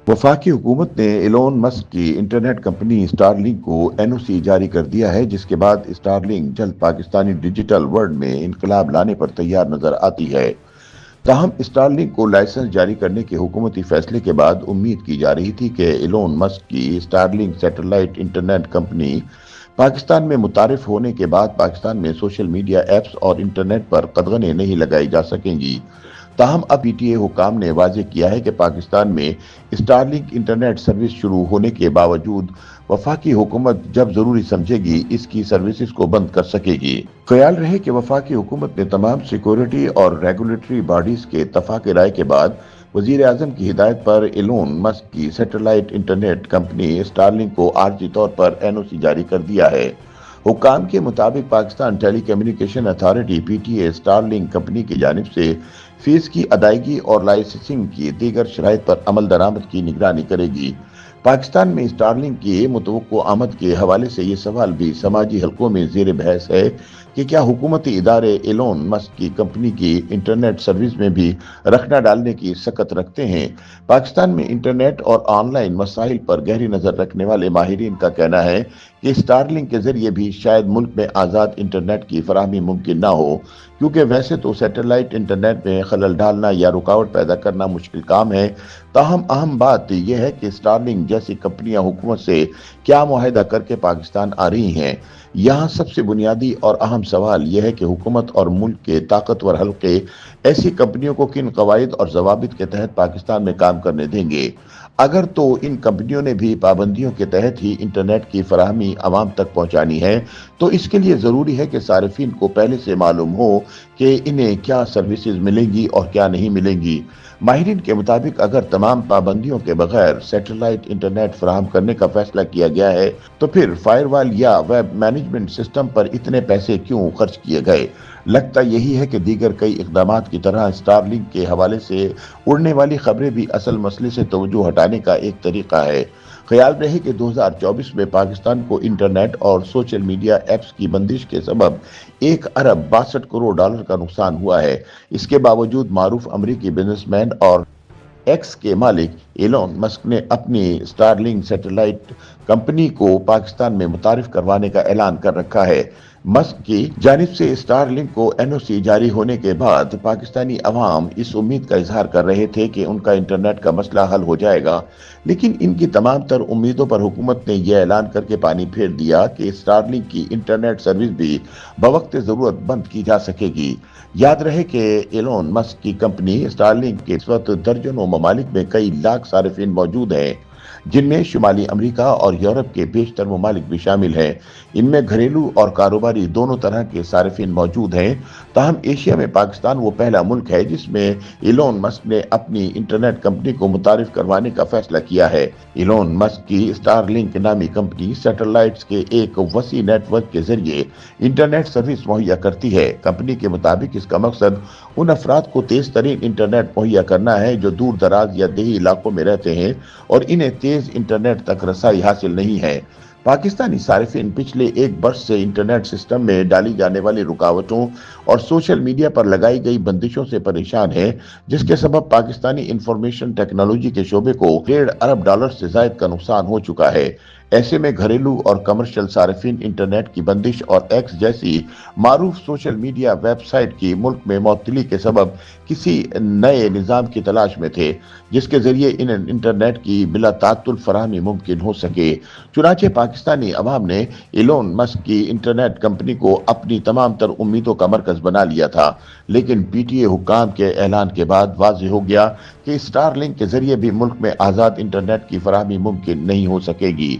वफाकी हुकूमत ने एलोन मस्क की इंटरनेट कंपनी स्टारलिंक को एनओसी जारी कर दिया है, जिसके बाद स्टारलिंक जल्द पाकिस्तानी डिजिटल वर्ल्ड में इनकलाब लाने पर तैयार नजर आती है। ताहम स्टारलिंक को लाइसेंस जारी करने के हुकूमती फैसले के बाद उम्मीद की जा रही थी कि एलोन मस्क की Starlink satellite internet company Pakistan में मुतारिफ होने के बाद पाकिस्तान में सोशल मीडिया एप्स और इंटरनेट पर कदगने नहीं लगाई जा सकेंगी। ताहम अब पीटीए हुकाम ने वाजे किया है कि पाकिस्तान में स्टारलिंक इंटरनेट सर्विस शुरू होने के बावजूद वफाकी हुकूमत जब जरूरी समझेगी इसकी सर्विसेज को बंद कर सकेगी। ख्याल रहे कि वफाकी हुकूमत ने तमाम सिक्योरिटी और रेगुलेटरी बॉडीज के इत्तफाक राय के बाद वजीर आजम की हिदायत पर एलोन मस्क की सैटेलाइट इंटरनेट कंपनी स्टारलिंक को आर्जी तौर पर एनओसी जारी कर दिया है। हुकाम के मुताबिक Pakistan telecommunication authority PTA Starlink company की जानिब से फीस की अदायगी और लाइसेंसिंग की दीगर शराइत पर अमल दरामद की निगरानी करेगी। पाकिस्तान में स्टारलिंक की मुतवक्को आमद के हवाले से ये सवाल भी समाजी हलकों में जेर बहस है कि क्या हुकूमती इदारे एलोन मस्क की कंपनी की इंटरनेट सर्विस में भी रखना डालने की सकत रखते हैं। पाकिस्तान में इंटरनेट और ऑनलाइन मसाइल पर गहरी नजर रखने वाले माहिरीन का कहना है कि स्टारलिंक के जरिए भी शायद मुल्क में आज़ाद इंटरनेट की फराहमी मुमकिन ना हो, क्योंकि वैसे तो सैटेलाइट इंटरनेट में खलल डालना या रुकावट पैदा करना मुश्किल काम है। ताहम अहम बात यह है कि स्टारलिंक जैसी कंपनियां हुकूमत से क्या मुआहदा करके पाकिस्तान आ रही हैं। यहाँ सबसे बुनियादी और अहम सवाल यह है कि हुकूमत और मुल्क के ताकतवर हल्के ऐसी कंपनियों को किन कवायद और जवाबित के तहत पाकिस्तान में काम करने देंगे। अगर तो इन कंपनियों ने भी पाबंदियों के तहत ही इंटरनेट की फराहमी आवाम तक पहुंचानी है, तो इसके लिए ज़रूरी है कि सार्फिन को पहले से मालूम हो कि इन्हें क्या सर्विसेज मिलेंगी और क्या नहीं मिलेंगी। माहिरीन के मुताबिक अगर तमाम पाबंदियों के बगैर सैटेलाइट इंटरनेट फराहम करने का फैसला किया गया है, तो फिर फायरवॉल या वेब मैनेजमेंट सिस्टम पर इतने पैसे क्यों खर्च किए गए। लगता यही है कि दीगर कई इकदाम की तरह स्टारलिंक के हवाले से उड़ने वाली खबरें भी असल मसले से तवज्जो हटाने का एक तरीका है। ख्याल रहे कि 2024 में पाकिस्तान को इंटरनेट और सोशल मीडिया एप्स की बंदिश के सबब 1 अरब 62 करोड़ डॉलर का नुकसान हुआ है। इसके बावजूद मारूफ अमरीकी बिजनेसमैन और एक्स के मालिक एलोन मस्क ने अपनी स्टारलिंक सैटेलाइट कंपनी को पाकिस्तान में मुतारिफ करवाने का ऐलान कर रखा है। मस्क की जानिब से स्टारलिंक को एनओसी जारी होने के बाद पाकिस्तानी अवाम इस उम्मीद का इजहार कर रहे थे कि उनका इंटरनेट का मसला हल हो जाएगा, लेकिन इनकी तमाम तर उम्मीदों पर हुकूमत ने यह ऐलान करके पानी फेर दिया कि स्टारलिंक की इंटरनेट सर्विस भी बवक्त जरूरत बंद की जा सकेगी। याद रहे कि एलोन मस्क की कंपनी स्टारलिंक के इस वक्त दर्जनों ममालिक में कई लाख सार्फिन मौजूद हैं, जिनमें शुमाली अमेरिका और यूरोप के बेशतर ममालिक भी शामिल हैं। इनमें घरेलू और कारोबारी दोनों तरह के सार्फिन मौजूद हैं। ताहम एशिया में पाकिस्तान वो पहला मुल्क है जिसमें एलोन मस्क ने अपनी इंटरनेट कंपनी को मुतारिफ करवाने का फैसला किया है। एलोन मस्क की स्टारलिंक नामी कंपनी सैटेलाइट्स के एक वसी नेटवर्क के जरिए इंटरनेट सर्विस मुहैया करती है। कंपनी के मुताबिक इसका मकसद उन अफराद को तेज तरीन इंटरनेट मुहैया करना है जो दूर दराज या देही इलाकों में रहते हैं और इन्हें तेज इंटरनेट तक रसाई हासिल नहीं है। पाकिस्तानी सार्फिन पिछले एक वर्ष से इंटरनेट सिस्टम में डाली जाने वाली रुकावटों और सोशल मीडिया पर लगाई गई बंदिशों से परेशान है, जिसके सबब पाकिस्तानी इंफॉर्मेशन टेक्नोलॉजी के शोबे को $1.5 अरब से ज्यादा का नुकसान हो चुका है। ऐसे में घरेलू और कमर्शियल सार्फिन इंटरनेट की बंदिश और एक्स जैसी मारूफ सोशल मीडिया वेबसाइट की मुल्क में मौतली के सबब किसी नए निज़ाम की तलाश में थे जिसके जरिए इन इंटरनेट की बिला तातुल फराहमी मुमकिन हो सके। चुनाचे पाकिस्तानी अवाम ने एलोन मस्क की इंटरनेट कंपनी को अपनी तमाम तर उम्मीदों का मरकज बना लिया था, लेकिन पीटीए हुकाम के ऐलान के बाद वाज़ेह हो गया कि स्टारलिंक के जरिए भी मुल्क में आज़ाद इंटरनेट की फराहमी मुमकिन नहीं हो सकेगी।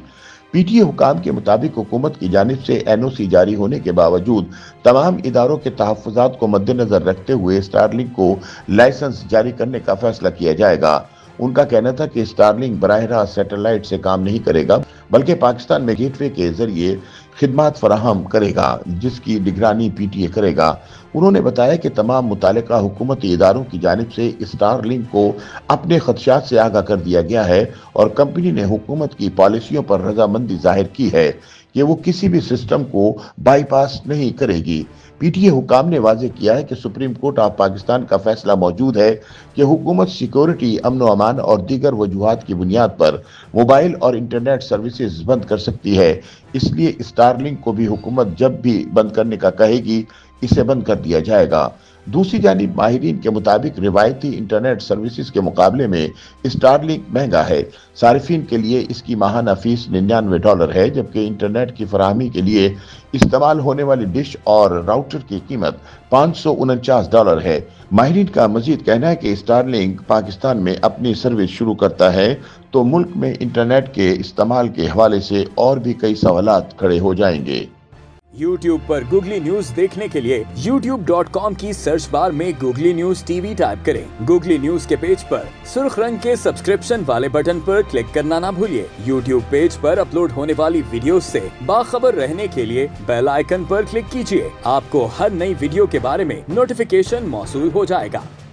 पीटीए हुकाम के मुताबिक हुकूमत की जानिब से एनओसी जारी होने के बावजूद तमाम इदारों के तहफ़्फ़ुज़ात को मद्देनजर रखते हुए स्टारलिंक को लाइसेंस जारी करने का फैसला किया जाएगा। उनका कहना था कि स्टारलिंक बराह रास्त सैटेलाइट से काम नहीं करेगा, बल्कि पाकिस्तान में गेटवे के जरिए खिदमात फराहम करेगा, जिसकी निगरानी PTA करेगा। उन्होंने बताया कि तमाम मुतालिका हुकूमती इदारों की जानिब से स्टारलिंक को अपने खदशात से आगाह कर दिया गया है और कंपनी ने हुकूमत की पॉलिसियों पर रजामंदी जाहिर की है कि वो किसी भी सिस्टम को बाईपास नहीं करेगी। PTA हुकाम ने वाज़ेह किया है कि सुप्रीम कोर्ट ऑफ पाकिस्तान का फैसला मौजूद है कि हुकूमत सिक्योरिटी, अमन व अमान और दीगर वजूहात की बुनियाद पर मोबाइल और इंटरनेट सर्विसेज बंद कर सकती है। इसलिए स्टारलिंक को भी हुकूमत जब भी बंद करने का कहेगी, इसे बंद कर दिया जाएगा। दूसरी जानिब माहिरीन के मुताबिक रिवायती इंटरनेट सर्विसेज के मुकाबले में स्टारलिंक महंगा है। सारिफीन के लिए इसकी माहाना फीस $99 है, जबकि इंटरनेट की फराहमी के लिए इस्तेमाल होने वाली डिश और राउटर की कीमत $549 है। माहिरीन का मजीद कहना है कि स्टारलिंक पाकिस्तान में अपनी सर्विस शुरू करता है तो मुल्क में इंटरनेट के इस्तेमाल के हवाले से और भी कई सवालात खड़े हो जाएंगे। YouTube पर गूगली न्यूज देखने के लिए youtube.com की सर्च बार में गूगली न्यूज TV टाइप करें। गूगली न्यूज के पेज पर सुर्ख रंग के सब्सक्रिप्शन वाले बटन पर क्लिक करना ना भूलिए। YouTube पेज पर अपलोड होने वाली वीडियोस से बाखबर रहने के लिए बेल आइकन पर क्लिक कीजिए। आपको हर नई वीडियो के बारे में नोटिफिकेशन मौसूल हो जाएगा।